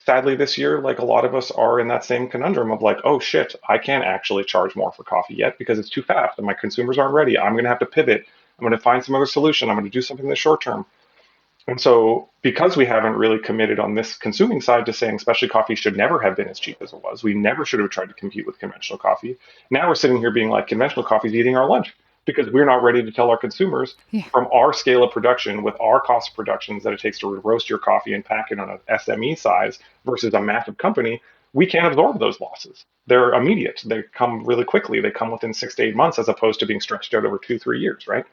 sadly this year, like a lot of us are in that same conundrum of like, oh shit, I can't actually charge more for coffee yet because it's too fast and my consumers aren't ready. I'm going to have to pivot. I'm going to find some other solution. I'm going to do something in the short term. And so, because we haven't really committed on this consuming side to saying specialty coffee should never have been as cheap as it was, we never should have tried to compete with conventional coffee. Now we're sitting here being like, conventional coffee is eating our lunch because we're not ready to tell our consumers Yeah. from our scale of production with our cost of productions that it takes to roast your coffee and pack it on an SME size versus a massive company. We can't absorb those losses. They're immediate. They come really quickly. They come within 6 to 8 months as opposed to being stretched out over 2, 3 years, right?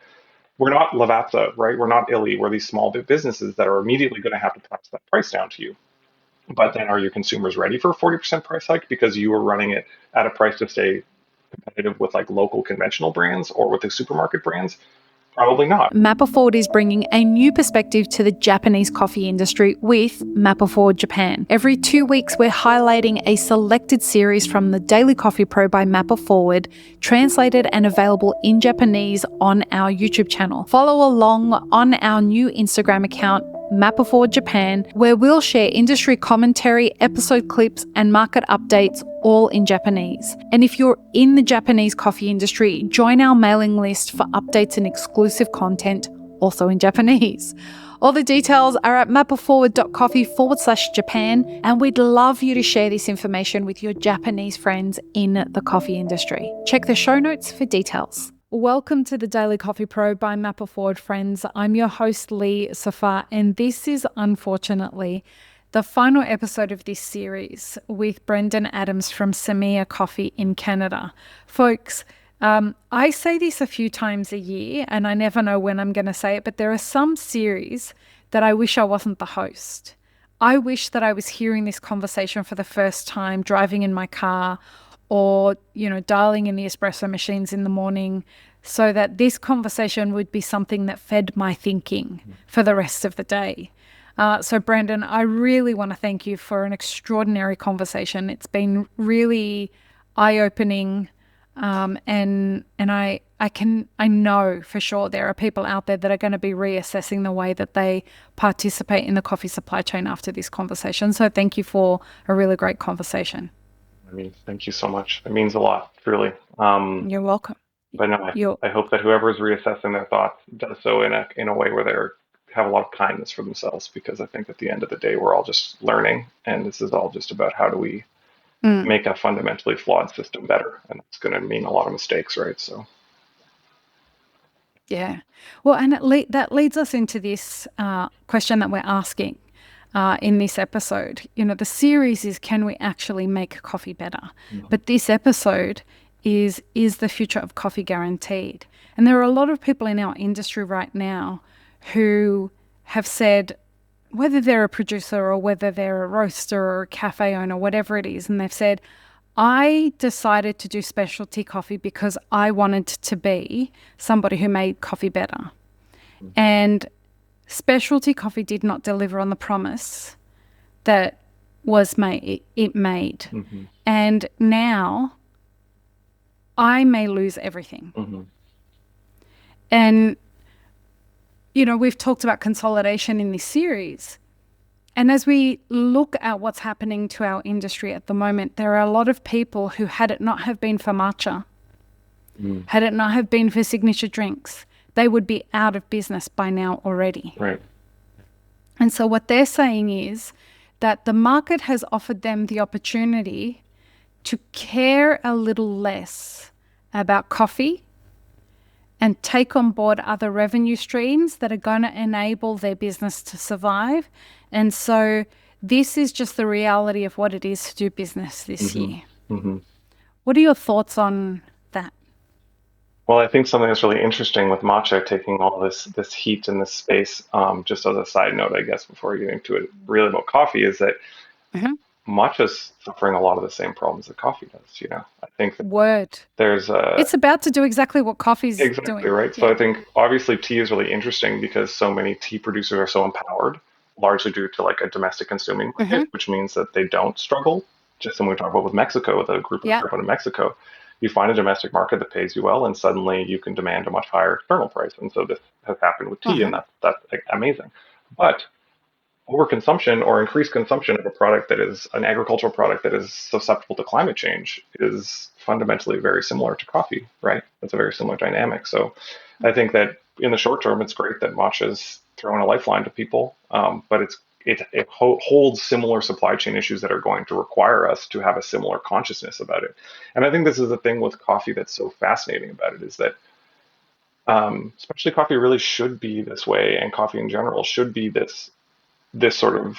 We're not Lavazza, right? We're not Illy. We're these small businesses that are immediately going to have to pass that price down to you. But then are your consumers ready for a 40% price hike because you were running it at a price to stay competitive with like local conventional brands or with the supermarket brands? Probably not. Mapper Forward is bringing a new perspective to the Japanese coffee industry with Mapper Forward Japan. Every 2 weeks, we're highlighting a selected series from the Daily Coffee Pro by Mapper Forward, translated and available in Japanese on our YouTube channel. Follow along on our new Instagram account, Mapper Forward Japan, where we'll share industry commentary, episode clips, and market updates all in Japanese. And if you're in the Japanese coffee industry, join our mailing list for updates and exclusive content, also in Japanese. All the details are at mapperforward.coffee/Japan, and we'd love you to share this information with your Japanese friends in the coffee industry. Check the show notes for details. Welcome to the Daily Coffee Pro by Mapper Forward, friends. I'm your host, Lee Safar, and this is unfortunately the final episode of this series with Brendan Adams from Semilla Coffee in Canada. Folks, I say this a few times a year, and I never know when I'm going to say it, but there are some series that I wish I wasn't the host. I wish that I was hearing this conversation for the first time, driving in my car, or, dialing in the espresso machines in the morning, so that this conversation would be something that fed my thinking for the rest of the day. So Brendan, I really want to thank you for an extraordinary conversation. It's been really eye-opening, and I know for sure there are people out there that are going to be reassessing the way that they participate in the coffee supply chain after this conversation. So thank you for a really great conversation. Thank you so much. It means a lot, truly. You're welcome. But no, I hope that whoever is reassessing their thoughts does so in a way where they have a lot of kindness for themselves, because I think at the end of the day, we're all just learning, and this is all just about how do we make a fundamentally flawed system better, and it's going to mean a lot of mistakes, right? So. Yeah. Well, and that leads us into this question that we're asking in this episode. The series is, can we actually make coffee better? Mm-hmm. But this episode is the future of coffee guaranteed? And there are a lot of people in our industry right now who have said, whether they're a producer or whether they're a roaster or a cafe owner, whatever it is, and they've said, I decided to do specialty coffee because I wanted to be somebody who made coffee better. Mm-hmm. And specialty coffee did not deliver on the promise that it made. Mm-hmm. And now I may lose everything. Mm-hmm. And, we've talked about consolidation in this series. And as we look at what's happening to our industry at the moment, there are a lot of people who, had it not have been for matcha, had it not have been for signature drinks, they would be out of business by now already. Right. And so what they're saying is that the market has offered them the opportunity to care a little less about coffee and take on board other revenue streams that are going to enable their business to survive. And so this is just the reality of what it is to do business this year. Mm-hmm. What are your thoughts on that? Well, I think something that's really interesting with matcha taking all this heat in this space, just as a side note, I guess, before we get into it really about coffee, is that matcha's suffering a lot of the same problems that coffee does. I think that it's about to do exactly what coffee's doing. Exactly, right? Yeah. So I think obviously tea is really interesting because so many tea producers are so empowered, largely due to like a domestic consuming market, which means that they don't struggle. Just when we talk about with Mexico, with a group of people in Mexico, you find a domestic market that pays you well, and suddenly you can demand a much higher external price. And so this has happened with tea, and that's amazing. But overconsumption or increased consumption of a product that is an agricultural product that is susceptible to climate change is fundamentally very similar to coffee, right? That's a very similar dynamic. So I think that in the short term, it's great that matcha's throwing a lifeline to people, but it holds similar supply chain issues that are going to require us to have a similar consciousness about it. And I think this is the thing with coffee that's so fascinating about it is that especially coffee really should be this way, and coffee in general should be this sort of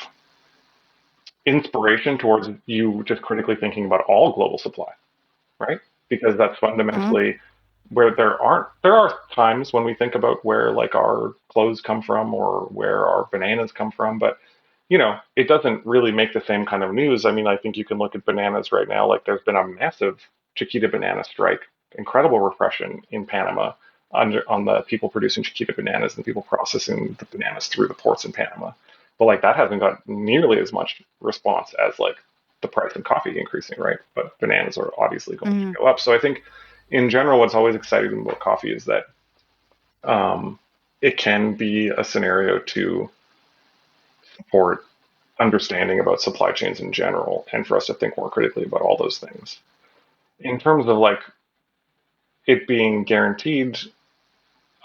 inspiration towards you just critically thinking about all global supply, right? Because that's Mm. fundamentally where there are times when we think about where like our clothes come from or where our bananas come from, but it doesn't really make the same kind of news. I mean, I think you can look at bananas right now, like there's been a massive Chiquita banana strike, incredible repression in Panama on the people producing Chiquita bananas and the people processing the bananas through the ports in Panama. But like that hasn't got nearly as much response as like the price of coffee increasing, right? But bananas are obviously going to Mm. go up. So I think in general, what's always exciting about coffee is that um, it can be a scenario to support understanding about supply chains in general and for us to think more critically about all those things. In terms of like it being guaranteed,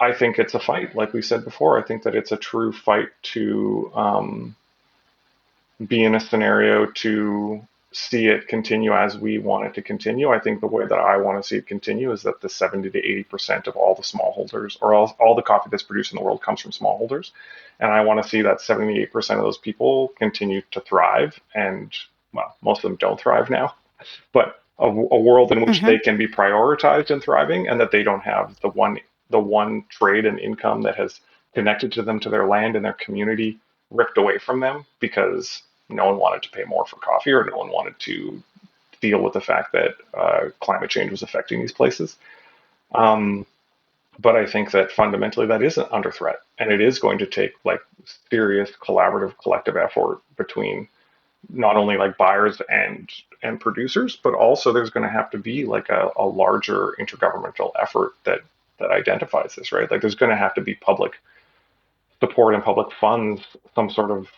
I think it's a fight. Like we said before, I think that it's a true fight to be in a scenario to see it continue as we want it to continue. I think the way that I want to see it continue is that the 70 to 80% of all the smallholders or all the coffee that's produced in the world comes from smallholders. And I want to see that 78% of those people continue to thrive. And well, most of them don't thrive now, but a world in which Mm-hmm. they can be prioritized and thriving and that they don't have the one trade and income that has connected to them to their land and their community ripped away from them because no one wanted to pay more for coffee or no one wanted to deal with the fact that climate change was affecting these places. Um, but I think that fundamentally that isn't under threat, and it is going to take like serious collaborative collective effort between not only like buyers and producers, but also there's going to have to be like a larger intergovernmental effort that identifies this, right? Like there's going to have to be public support and public funds, some sort of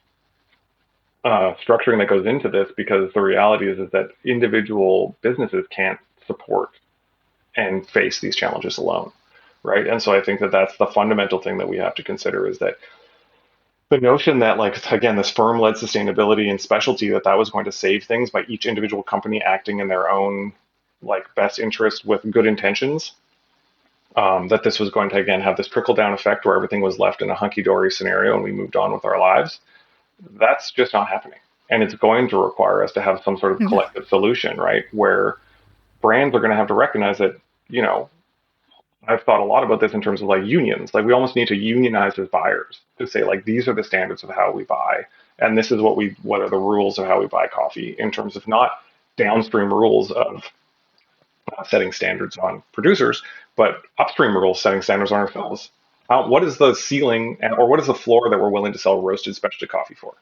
structuring that goes into this, because the reality is that individual businesses can't support and face these challenges alone, right? And so I think that that's the fundamental thing that we have to consider is that the notion that like again this firm-led sustainability and specialty that was going to save things by each individual company acting in their own like best interest with good intentions, that this was going to again have this trickle down effect where everything was left in a hunky-dory scenario and we moved on with our lives. That's just not happening. And it's going to require us to have some sort of No. collective solution, right? Where brands are going to have to recognize that, I've thought a lot about this in terms of like unions. Like we almost need to unionize as buyers to say like these are the standards of how we buy, and this is what are the rules of how we buy coffee in terms of not downstream rules of setting standards on producers, but upstream rules setting standards on ourselves. What is the ceiling or what is the floor that we're willing to sell roasted specialty coffee for?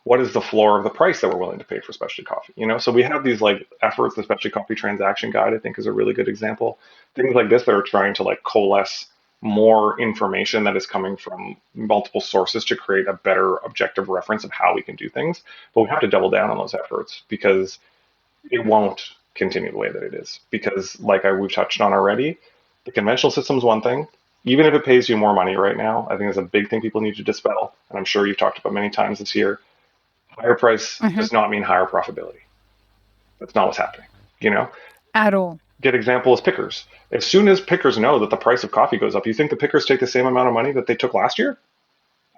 What is the floor of the price that we're willing to pay for specialty coffee? So we have these like efforts. The specialty coffee transaction guide, I think, is a really good example. Things like this that are trying to like coalesce more information that is coming from multiple sources to create a better objective reference of how we can do things. But we have to double down on those efforts because it won't continue the way that it is. Because like we've touched on already, the conventional system is one thing. Even if it pays you more money right now, I think it's a big thing people need to dispel. And I'm sure you've talked about many times this year. Higher price Mm-hmm. does not mean higher profitability. That's not what's happening. You know, At all. Good example is pickers. As soon as pickers know that the price of coffee goes up, you think the pickers take the same amount of money that they took last year?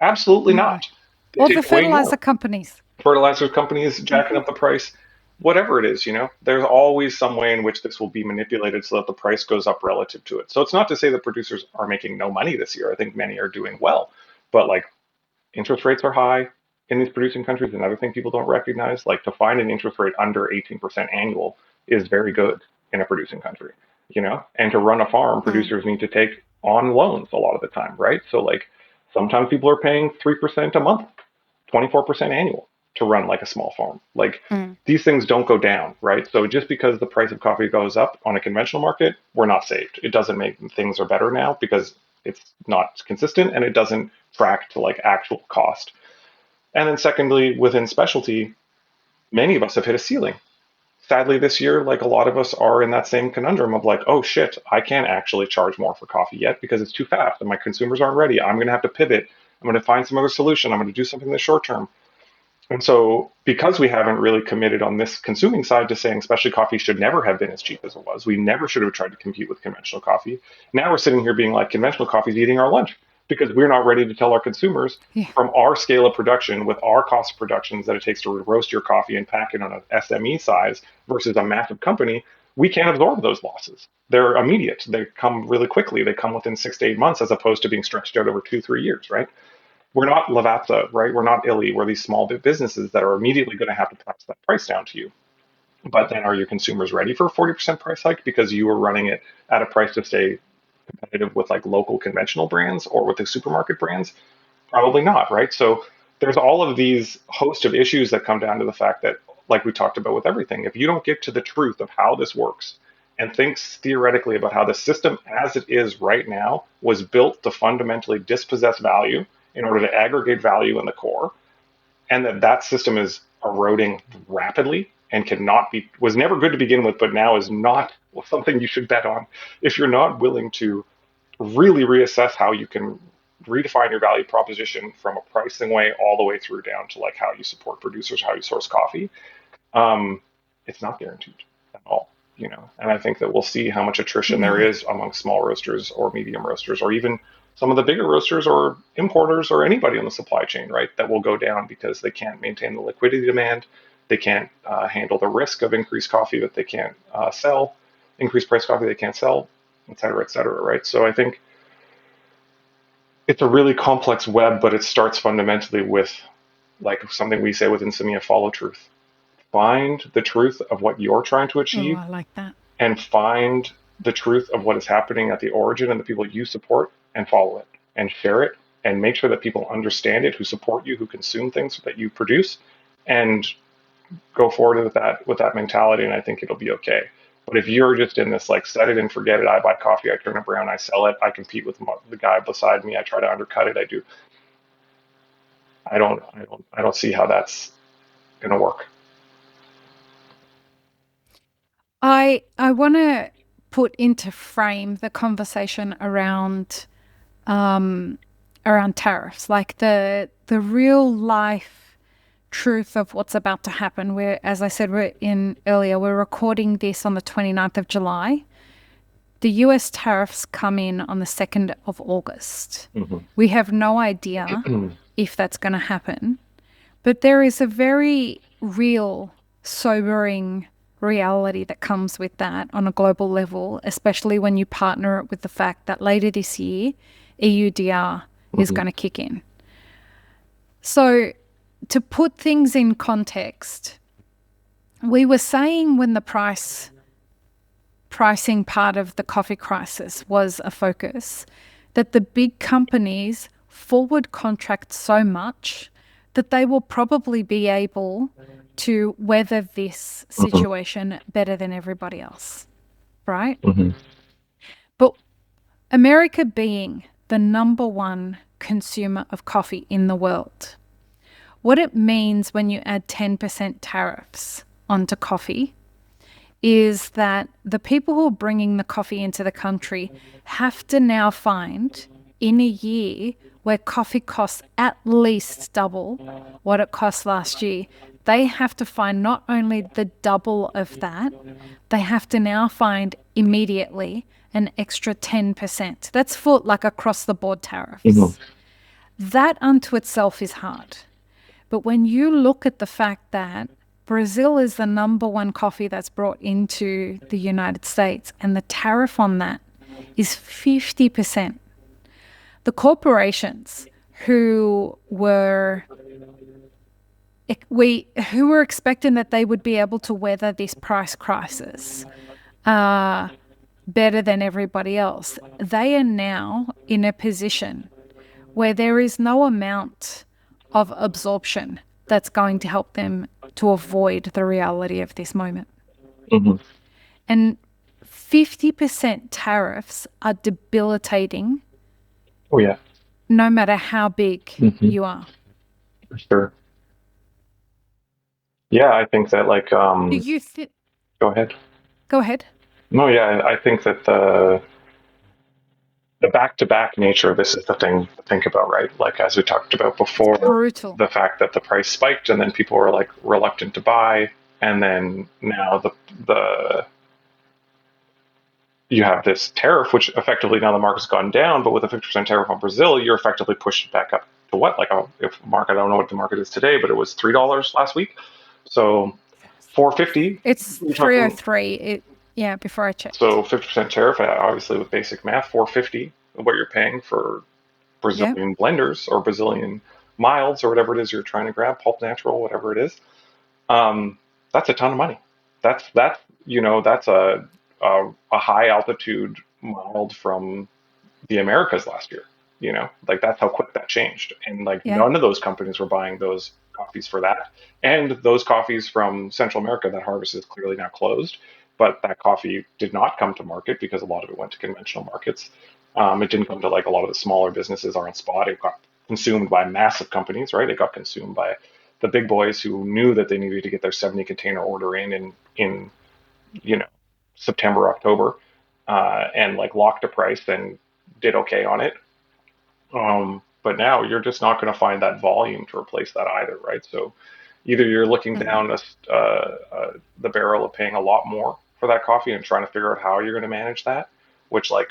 Absolutely No. not. They Or the take way fertilizer more. companies. Fertilizer companies jacking Mm-hmm. up the price, whatever it is, there's always some way in which this will be manipulated so that the price goes up relative to it. So it's not to say that producers are making no money this year. I think many are doing well, but like interest rates are high in these producing countries. Another thing people don't recognize, like to find an interest rate under 18% annual is very good in a producing country, and to run a farm, Mm. producers need to take on loans a lot of the time, right? So like sometimes people are paying 3% a month, 24% annual to run like a small farm. Like Mm. these things don't go down, right? So just because the price of coffee goes up on a conventional market, we're not saved. It doesn't make things are better now because it's not consistent and it doesn't track to like actual cost. And then secondly, within specialty, many of us have hit a ceiling. Sadly, this year, like a lot of us are in that same conundrum of like, oh shit, I can't actually charge more for coffee yet because it's too fast and my consumers aren't ready. I'm going to have to pivot. I'm going to find some other solution. I'm going to do something in the short term. And so, because we haven't really committed on this consuming side to saying specialty coffee should never have been as cheap as it was, we never should have tried to compete with conventional coffee. Now we're sitting here being like, conventional coffee is eating our lunch because we're not ready to tell our consumers Yeah. from our scale of production with our cost of productions that it takes to roast your coffee and pack it on an SME size versus a massive company. We can't absorb those losses. They're immediate. They come really quickly. They come within 6 to 8 months as opposed to being stretched out over 2, 3 years, right? We're not Lavazza, right? We're not Illy. We're these small businesses that are immediately going to have to pass that price down to you. But then are your consumers ready for a 40% price hike because you were running it at a price to stay competitive with like local conventional brands or with the supermarket brands? Probably not, right? So there's all of these host of issues that come down to the fact that, like we talked about with everything, if you don't get to the truth of how this works and thinks theoretically about how the system as it is right now was built to fundamentally dispossess value in order to aggregate value in the core, and that system is eroding rapidly and cannot be was never good to begin with, but now is not something you should bet on if you're not willing to really reassess how you can redefine your value proposition from a pricing way all the way through down to like how you support producers, how you source coffee. um, it's not guaranteed at all, you know. And I think that we'll see how much attrition there No. is among small roasters or medium roasters, or even some of the bigger roasters or importers or anybody on the supply chain, right? That will go down because they can't maintain the liquidity demand, they can't handle the risk of increased coffee that they can't sell, increased price coffee they can't sell, et cetera, right? So I think it's a really complex web, but it starts fundamentally with like something we say within Semilla: follow truth. Find the truth of what you're trying to Oh, achieve I like that. and find the truth of what is happening at the origin and the people you support and follow it and share it and make sure that people understand it who support you, who consume things that you produce, and go forward with that mentality. And I think it'll be okay. But if you're just in this like set it and forget it, I buy coffee, I turn it brown, I sell it, I compete with the guy beside me, I try to undercut it, I don't see how that's going to work. I want to put into frame the conversation around tariffs, like the real life truth of what's about to happen. As I said, we're recording this on the 29th of July. The US tariffs come in on the 2nd of August. Mm-hmm. We have no idea if that's going to happen, but there is a very real, sobering reality that comes with that on a global level, especially when you partner it with the fact that later this year, EUDR is going to kick in. So to put things in context, we were saying when the pricing part of the coffee crisis was a focus, that the big companies forward contract so much that they will probably be able to weather this situation better than everybody else, right? Mm-hmm. But America being the number one consumer of coffee in the world, what it means when you add 10% tariffs onto coffee is that the people who are bringing the coffee into the country have to now find in a year where coffee costs at least double what it cost last year, they have to find not only the double of that, they have to now find immediately an extra 10%. That's for like across the board tariffs. Mm-hmm. That unto itself is hard. But when you look at the fact that Brazil is the number one coffee that's brought into the United States, and the tariff on that is 50%. The corporations who were expecting that they would be able to weather this price crisis better than everybody else, they are now in a position where there is no amount of absorption that's going to help them to avoid the reality of this moment. Mm-hmm. And 50% tariffs are debilitating. Oh, yeah. No matter how big you are. For sure. Yeah, I think that like Do you think? go ahead. Go ahead. No, yeah, I think that the back-to-back nature of this is the thing to think about, right? Like as we talked about It's before, brutal. the fact that the price spiked and then people were like reluctant to buy, and then now the you have this tariff, which effectively now the market's gone down, but with a 50% tariff on Brazil, you're effectively pushed back up to what? Like, if market, I don't know what the market is today, but it was $3 last week. So 450, It's you're talking, 303. Yeah, before I checked. so 50% tariff, obviously with basic math, 450, what you're paying for Yeah. Brazilian blenders or Brazilian milds or whatever it is you're trying to grab, pulp natural, whatever it is. Um, that's a ton of money. That's a high altitude mild from the Americas last year. Like that's how quick that changed. And like Yeah. none of those companies were buying those coffees for that. And those coffees from Central America, that harvest is clearly now closed. But that coffee did not come to market because a lot of it went to conventional markets. It didn't come to like a lot of the smaller businesses are on spot. It got consumed by massive companies, right? It got consumed by the big boys who knew that they needed to get their 70 container order in you know September, October, and like locked a price and did okay on it. But now you're just not going to find that volume to replace that either, right? So either you're looking Mm. down the barrel of paying a lot more for that coffee and trying to figure out how you're going to manage that, which like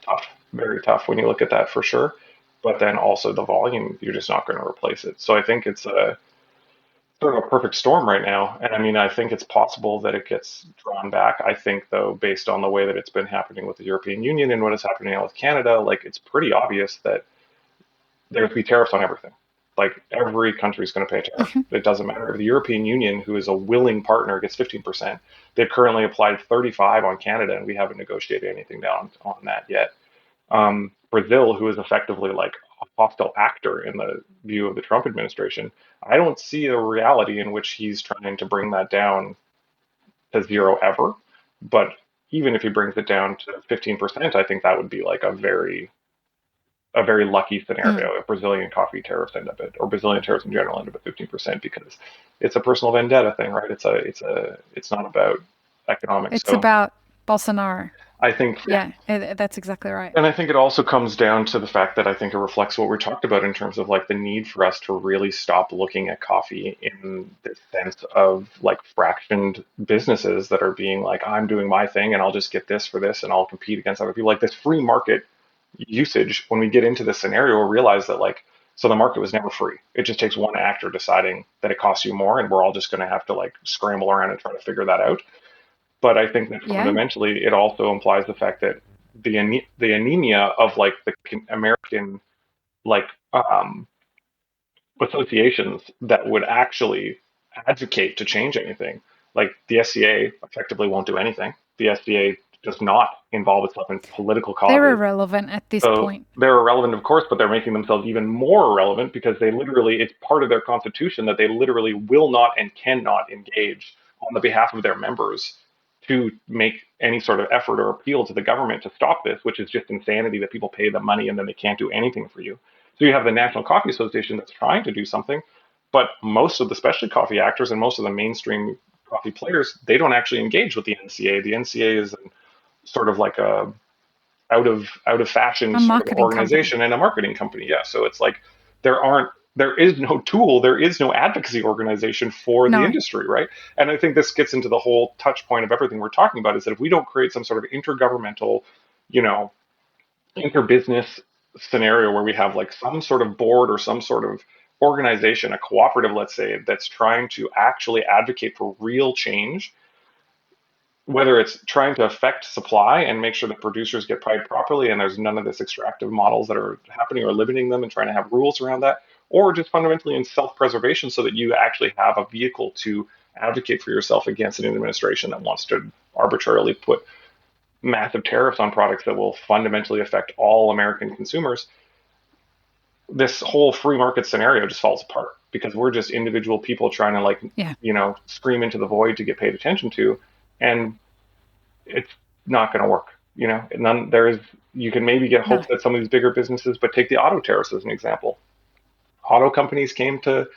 tough, very tough when you look at that for sure. But then also the volume, you're just not going to replace it. So I think it's a sort of a perfect storm right now. And I mean, I think it's possible that it gets drawn back. I think, though, based on the way that it's been happening with the European Union and what is happening now with Canada, like it's pretty obvious that there's be tariffs on everything. Like every country is going to pay a tariff. Mhm. It doesn't matter. If the European Union, who is a willing partner, gets 15%, they've currently applied 35 on Canada, and we haven't negotiated anything down on that yet. Brazil, who is effectively like a hostile actor in the view of the Trump administration, I don't see a reality in which he's trying to bring that down to zero ever. But even if he brings it down to 15%, I think that would be like a very lucky Mm. scenario if Brazilian coffee tariffs end up at, or Brazilian tariffs in general end up at 15%, because it's a personal vendetta thing, right? It's not about economics. It's So about Bolsonaro. I think, Yeah, that's exactly right. and I think it also comes down to the fact that I think it reflects what we talked about in terms of like the need for us to really stop looking at coffee in this sense of like fractioned businesses that are being like, I'm doing my thing and I'll just get this for this and I'll compete against other people. Like this free market usage, when we get into this scenario, we realize that like, so the market was never free. It just takes one actor deciding that it costs you more, and we're all just going to have to like scramble around and try to figure that out. But I think that Yeah. fundamentally, it also implies the fact that the anemia of like the American like associations that would actually advocate to change anything, like the SCA, effectively won't do anything. The SCA does not involve itself in political They're causes, irrelevant at this so point. they're irrelevant, of course, but they're making themselves even more irrelevant because they literally, it's part of their constitution that they literally will not and cannot engage on the behalf of their members to make any sort of effort or appeal to the government to stop this, which is just insanity that people pay them money and then they can't do anything for you. So you have the National Coffee Association that's trying to do something, but most of the specialty coffee actors and most of the mainstream coffee players, they don't actually engage with the NCA. The NCA is sort of like a out of fashion A sort of marketing company. organization and a marketing company. Yeah. So it's like there is no tool, there is no advocacy organization for the No. industry, right? And I think this gets into the whole touch point of everything we're talking about is that if we don't create some sort of intergovernmental, you know, interbusiness scenario where we have like some sort of board or some sort of organization, a cooperative, let's say, that's trying to actually advocate for real change, whether it's trying to affect supply and make sure that producers get paid properly and there's none of this extractive models that are happening or limiting them and trying to have rules around that, or just fundamentally in self-preservation so that you actually have a vehicle to advocate for yourself against an administration that wants to arbitrarily put massive tariffs on products that will fundamentally affect all American consumers. This whole free market scenario just falls apart because we're just individual people trying to like, Yeah. scream into the void to get paid attention to. And it's not going to work. You can maybe get No. hope that some of these bigger businesses, but take the auto tariffs as an example. Auto companies came to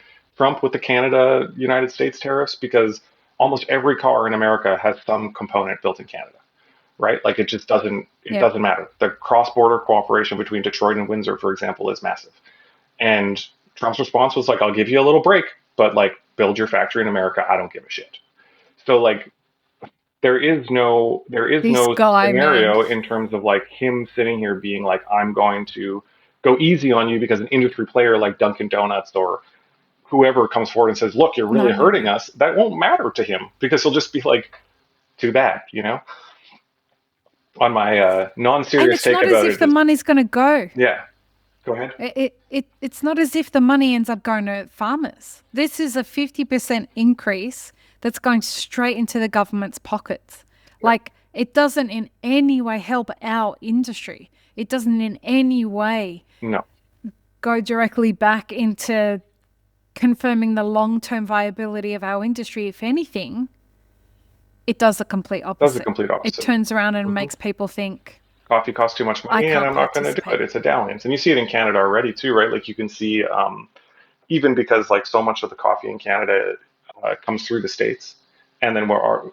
Trump with the Canada United States tariffs because almost every car in America has some component built in Canada, right? Like it Yep. doesn't matter. The cross-border cooperation between Detroit and Windsor, for example, is massive. And Trump's response was like, I'll give you a little break, but like build your factory in America. I don't give a shit. So like there is This no guy, man. scenario in terms of like him sitting here being like, I'm going to go easy on you because an industry player like Dunkin' Donuts or whoever comes forward and says, look, you're No, really no, hurting no. us. That won't matter to him because he'll just be like, too bad, you know? On my And non-serious it's take not as about if it the is, money's going to go. yeah, go ahead. It's not as if the money ends up going to farmers. This is a 50% increase that's going straight into the government's pockets. Yeah. Like, it doesn't in any way help our industry. It doesn't in any way No, go directly back into confirming the long-term viability of our industry. If anything, it does the complete that's the opposite. complete It opposite. turns around and Hmm. makes people think, Coffee costs too much I money and can't I'm not going to do it. participate. It's a dalliance. And you see it in Canada already too, right? Like you can see, even because like so much of the coffee in Canada comes through the States, and then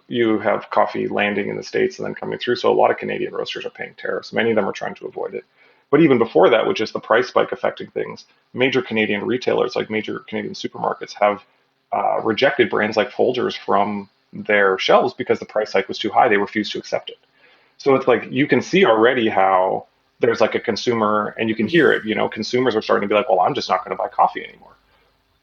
you have coffee landing in the States and then coming through. So a lot of Canadian roasters are paying tariffs. Many of them are trying to avoid it. But even before that, which is the price spike affecting things, major Canadian retailers like major Canadian supermarkets have rejected brands like Folgers from their shelves because the price hike was too high. They refused to accept it. So it's like you can see already how there's like a consumer, and you can hear it. You know, consumers are starting to be like, "Well, I'm just not going to buy coffee anymore."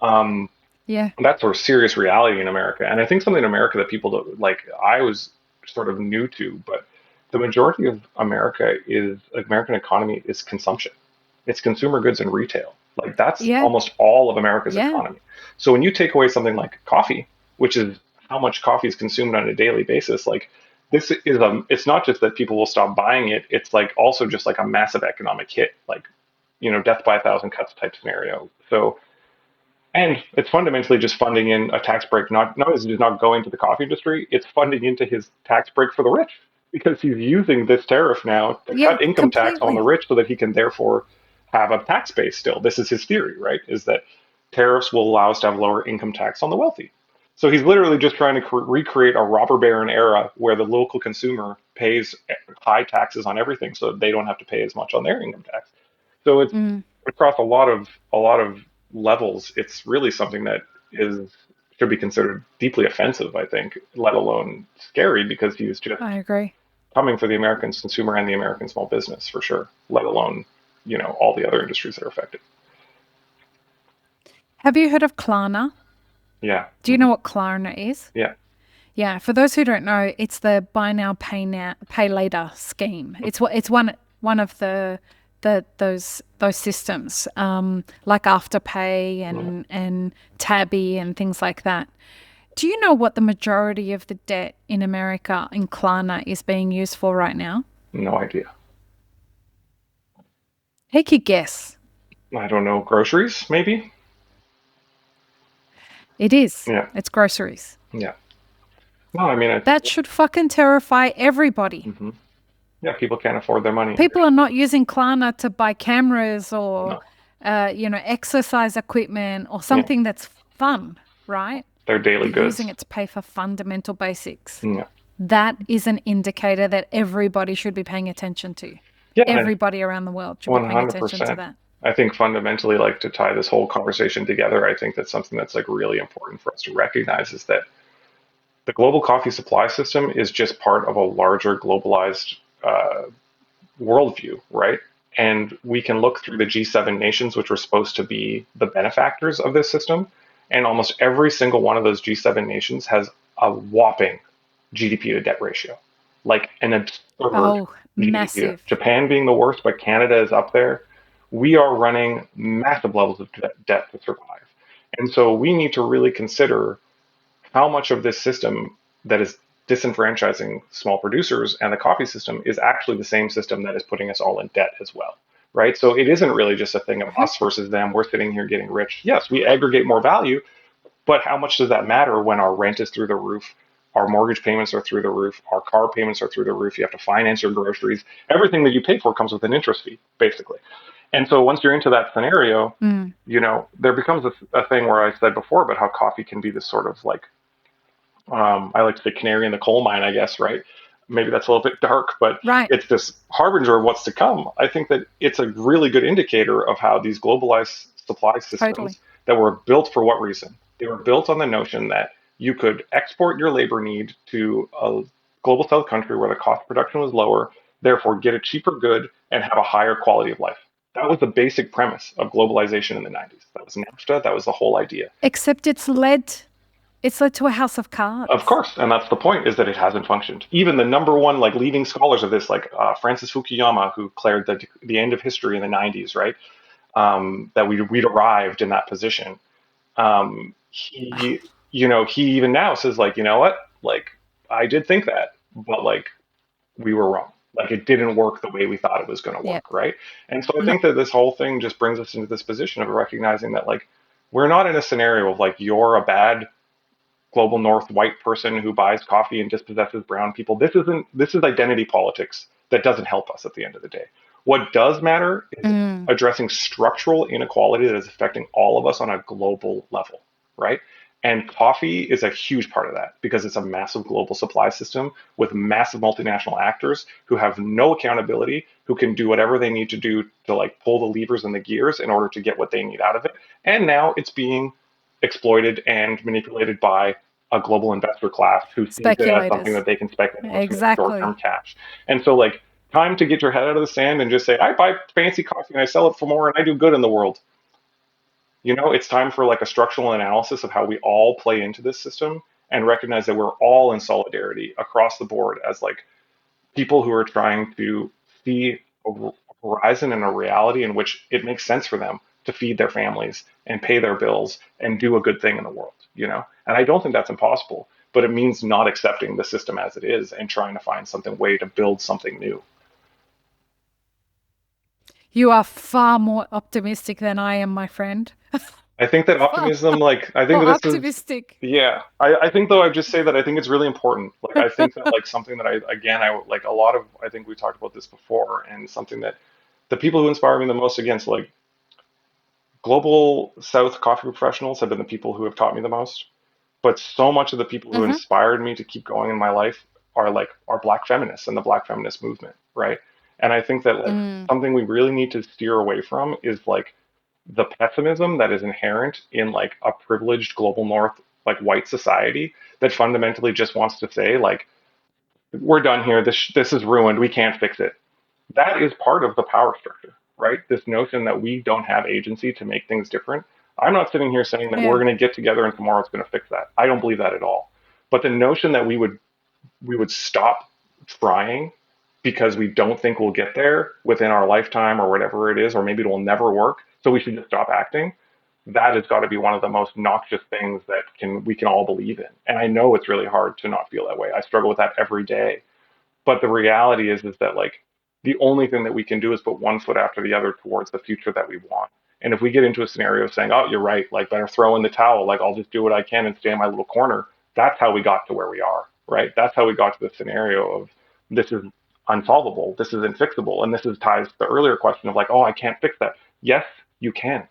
Um, Yeah. that's sort of serious reality in America, and I think something in America that people don't like. I was sort of new to, but the majority of American economy is consumption. It's consumer goods and retail. Like that's Yeah. almost all of America's Yeah. economy. So when you take away something like coffee, which is how much coffee is consumed on a daily basis, like this is it's not just that people will stop buying it, it's like also just like a massive economic hit, like, you know, death by a thousand cuts type scenario. So and it's fundamentally just funding in a tax break. Not is it not going to the coffee industry, it's funding into his tax break for the rich because he's using this tariff now to Yeah. cut income tax on the Completely. rich so that he can therefore have a tax base still. This is his theory, right? Is that tariffs will allow us to have lower income tax on the wealthy. So he's literally just trying to recreate a robber baron era where the local consumer pays high taxes on everything so that they don't have to pay as much on their income tax. So it's Mm, across a lot of levels. It's really something that is should be considered deeply offensive, I think, let alone scary, because he's just I agree. coming for the American consumer and the American small business for sure, let alone, you know, all the other industries that are affected. Have you heard of Klarna? Yeah. Do you know what Klarna is? Yeah. Yeah, for those who don't know, it's the buy now, pay later scheme. It's one of those systems, like Afterpay Yeah. and Tabby and things like that. Do you know what the majority of the debt in America in Klarna is being used for right now? No idea. Take a guess. I don't know. Groceries, maybe? It is. Yeah. It's groceries. Yeah. No, I mean, That should fucking terrify everybody. mhm. Yeah, people can't afford their money. People are not using Klarna to buy cameras or, No. exercise equipment or Yeah. something that's fun, right? They're daily They're using goods. it to pay for fundamental basics. Yeah. That is an indicator that everybody should be paying attention to. Yeah, Everybody around the world should be paying attention to 100%. that. I think fundamentally, like to tie this whole conversation together, I think that's something that's like really important for us to recognize is that the global coffee supply system is just part of a larger globalized worldview, right? And we can look through the G7 nations, which were supposed to be the benefactors of this system. And almost every single one of those G7 nations has a whopping GDP to debt ratio, like an absurd Oh, GDP. massive. Japan being the worst, but Canada is up there. We are running massive levels of debt to survive. And so we need to really consider how much of this system that is disenfranchising small producers and the coffee system is actually the same system that is putting us all in debt as well, right? So it isn't really just a thing of Mhm. us versus them. We're sitting here getting rich. Yes, we aggregate more value, but how much does that matter when our rent is through the roof? Our mortgage payments are through the roof. Our car payments are through the roof. You have to finance your groceries. Everything that you pay for comes with an interest fee, basically. And so once you're into that scenario, Mm. there becomes a thing where I said before about how coffee can be this sort of like, I like to say canary in the coal mine, I guess, right? Maybe that's a little bit dark, but Right. it's this harbinger of what's to come. I think that it's a really good indicator of how these globalized supply Totally. systems that were built for what reason? They were built on the notion that you could export your labor need to a global south country where the cost of production was lower, therefore get a cheaper good and have a higher quality of life. That was the basic premise of globalization in the 90s. That was NAFTA. That was the whole idea. Except it's led to a house of Of cards. course, and that's the point, is that it hasn't functioned. Even the number one like leading scholars of this, like Francis Fukuyama, who declared the end of history in the 90s, right? That we'd arrived in that position. He, he even now says like, you know what? Like, I did think that, but like, we were wrong. Like, it didn't work the way we thought it was going to Yeah. work, right? And so I No. think that this whole thing just brings us into this position of recognizing that like, we're not in a scenario of like, you're a bad global north white person who buys coffee and dispossesses brown people. This is identity politics that doesn't help us at the end of the day. What does matter is Mm. addressing structural inequality that is affecting all of us on a global level, right? And coffee is a huge part of that because it's a massive global supply system with massive multinational actors who have no accountability, who can do whatever they need to do to like pull the levers and the gears in order to get what they need out of it. And now it's being exploited and manipulated by a global investor class who sees it as something Speculators. that they can speculate on to make short-term Exactly. cash. And so, like, time to get your head out of the sand and just say, I buy fancy coffee and I sell it for more and I do good in the world. It's time for like a structural analysis of how we all play into this system and recognize that we're all in solidarity across the board as like people who are trying to see a horizon and a reality in which it makes sense for them to feed their families and pay their bills and do a good thing in the world. And I don't think that's impossible, but it means not accepting the system as it is and trying to find something way to build something new. You are far more optimistic than I am, my friend. I think that Far optimism, like, I think more that this is, optimistic. yeah. I think though, I just say that I think it's really important. Like, I think that like something that I like a lot of, I think we talked about this before, and something that the people who inspire me the most against like global South coffee professionals have been the people who have taught me the most. But so much of the people who Hmm. inspired me to keep going in my life are Black feminists and the Black feminist movement, right? And I think that like Mm. something we really need to steer away from is like the pessimism that is inherent in like a privileged global North like white society that fundamentally just wants to say like we're done here. This is ruined. We can't fix it. That is part of the power structure, right? This notion that we don't have agency to make things different. I'm not sitting here saying that we're Yeah. going to get together and tomorrow's going to fix that. I don't believe that at all. But the notion that we would stop trying because we don't think we'll get there within our lifetime or whatever it is, or maybe it will never work, so we should just stop acting. That has got to be one of the most noxious things that we can all believe in. And I know it's really hard to not feel that way. I struggle with that every day. But the reality is that like the only thing that we can do is put one foot after the other towards the future that we want. And if we get into a scenario of saying, "Oh, you're right," like better throw in the towel, like I'll just do what I can and stay in my little corner, that's how we got to where we are, right? That's how we got to the scenario of this is unsolvable, this is infixable, and this is ties to the earlier question of like, "Oh, I can't fix that." Yes, you can.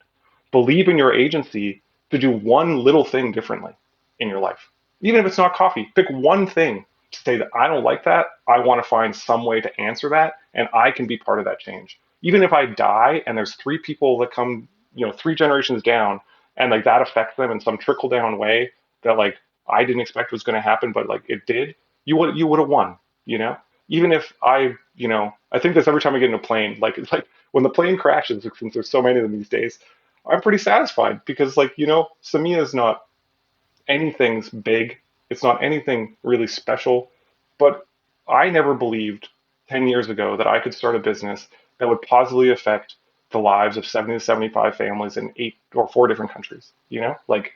Believe in your agency to do one little thing differently in your life. Even if it's not coffee, pick one thing to say that I don't like that. I want to find some way to answer that, and I can be part of that change. Even if I die and there's three people that come, three generations down, and like that affects them in some trickle down way that like I didn't expect was going to happen, but like it did, you would have won, you know? Even if I think this every time I get in a plane, like it's like when the plane crashes, since there's so many of them these days, I'm pretty satisfied because like, Semilla is not anything's big. It's not anything really special. But I never believed 10 years ago that I could start a business that would positively affect the lives of 70 to 75 families in eight or four different countries, like,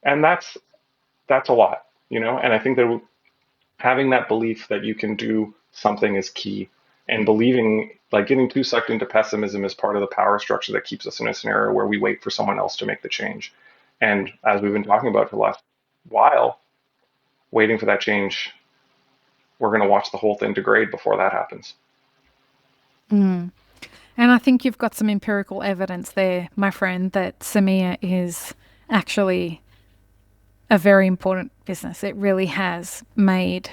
and that's a lot, and I think that having that belief that you can do something is key, and believing like getting too sucked into pessimism is part of the power structure that keeps us in a scenario where we wait for someone else to make the change. And as we've been talking about for the last while, waiting for that change, we're going to watch the whole thing degrade before that happens. And I think you've got some empirical evidence there, my friend, that Semilla is actually a very important business. It really has made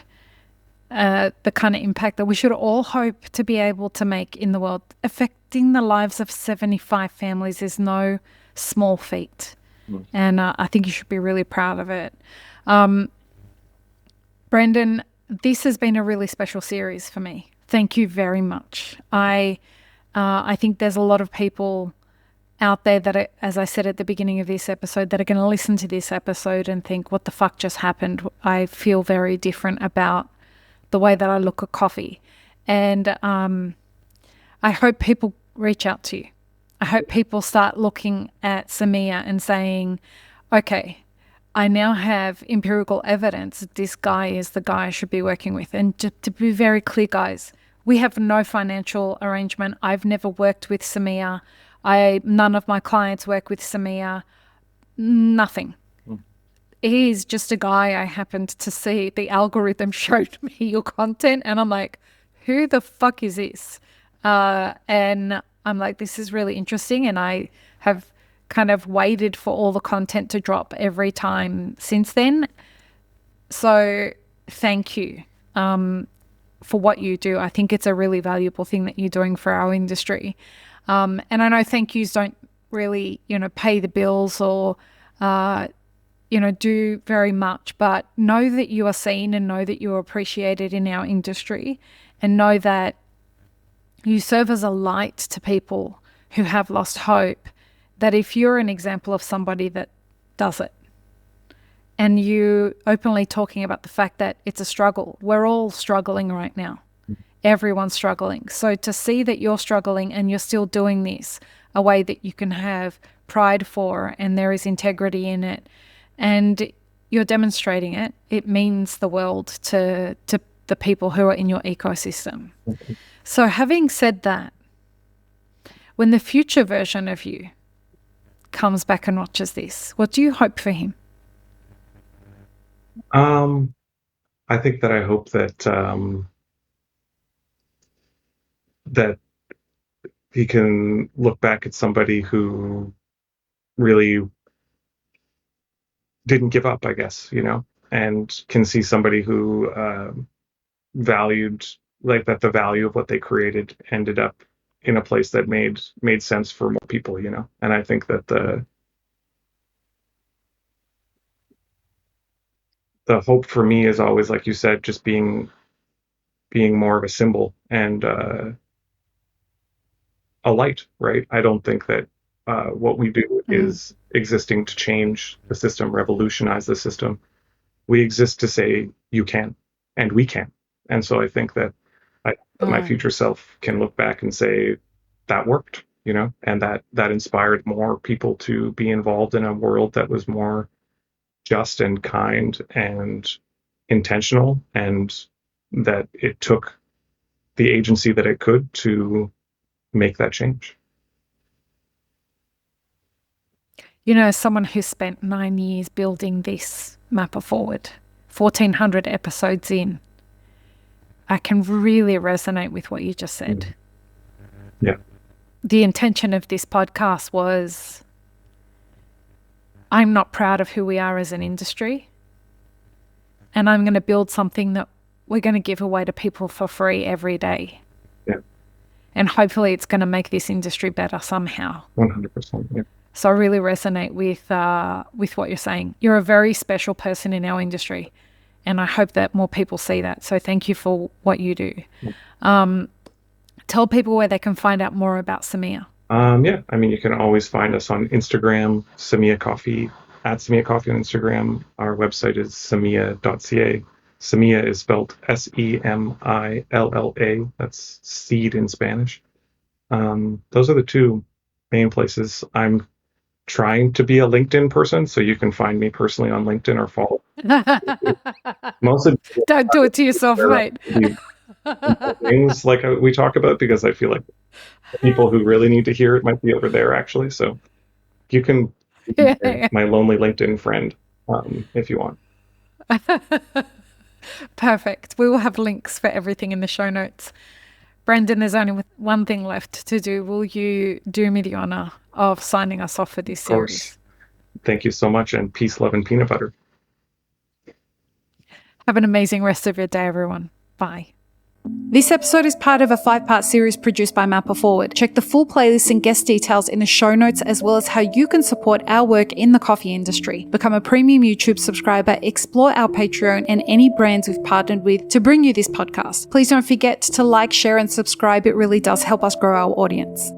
the kind of impact that we should all hope to be able to make in the world. Affecting the lives of 75 families is no small feat. And I think you should be really proud of it. Brendan, this has been a really special series for me. Thank you very much. I think there's a lot of people out there that, are, as I said at the beginning of this episode, that are going to listen to this episode and think, what the fuck just happened? I feel very different about the way that I look at coffee. And I hope people reach out to you. I hope people start looking at Semilla and saying, okay, I now have empirical evidence that this guy is the guy I should be working with. And to be very clear, guys, we have no financial arrangement. I've never worked with Semilla. None of my clients work with Semilla. Nothing. He's just a guy I happened to see. The algorithm showed me your content and I'm like, who the fuck is this? And I'm like, this is really interesting. And I have kind of waited for all the content to drop every time since then. So thank you for what you do. I think it's a really valuable thing that you're doing for our industry. And I know thank yous don't really, pay the bills or, do very much, but know that you are seen and know that you are appreciated in our industry, and know that you serve as a light to people who have lost hope, that if you're an example of somebody that does it, and you openly talking about the fact that it's a struggle, we're all struggling right now. Everyone's struggling. So to see that you're struggling and you're still doing this a way that you can have pride for, and there is integrity in it, and you're demonstrating it, it means the world to the people who are in your ecosystem. So having said that, when the future version of you comes back and watches this, what do you hope for him? I think that I hope that that he can look back at somebody who really didn't give up, I guess, and can see somebody who valued, like, that the value of what they created ended up in a place that made sense for more people, And I think that the hope for me is always, like you said, just being more of a symbol and a light, right? I don't think that what we do is existing to change the system, revolutionize the system. We exist to say you can, and we can. And so I think that my future self can look back and say that worked, and that inspired more people to be involved in a world that was more just and kind and intentional, and that it took the agency that it could to make that change. As someone who spent 9 years building this Mapper Forward, 1,400 episodes in, I can really resonate with what you just said. Yeah. The intention of this podcast was, I'm not proud of who we are as an industry, and I'm going to build something that we're going to give away to people for free every day. Yeah. And hopefully it's going to make this industry better somehow. 100%. Yeah. So I really resonate with what you're saying. You're a very special person in our industry, and I hope that more people see that. So thank you for what you do. Yeah. Tell people where they can find out more about Semilla. Yeah, you can always find us on Instagram, Semilla Coffee, at Semilla Coffee on Instagram. Our website is semilla.ca. Semilla is spelled Semilla. That's seed in Spanish. Those are the two main places. I'm trying to be a LinkedIn person, so you can find me personally on LinkedIn or follow. Mostly, don't do it to yourself, mate. Things like we talk about, because I feel like people who really need to hear it might be over there, actually. So you can be my lonely LinkedIn friend if you want. Perfect. We will have links for everything in the show notes. Brendan, there's only one thing left to do. Will you do me the honour of signing us off for this series? Of course. Thank you so much, and peace, love, and peanut butter. Have an amazing rest of your day, everyone. Bye. This episode is part of a 5-part series produced by Mapper Forward. Check the full playlist and guest details in the show notes, as well as how you can support our work in the coffee industry. Become a premium YouTube subscriber, explore our Patreon and any brands we've partnered with to bring you this podcast. Please don't forget to like, share, and subscribe. It really does help us grow our audience.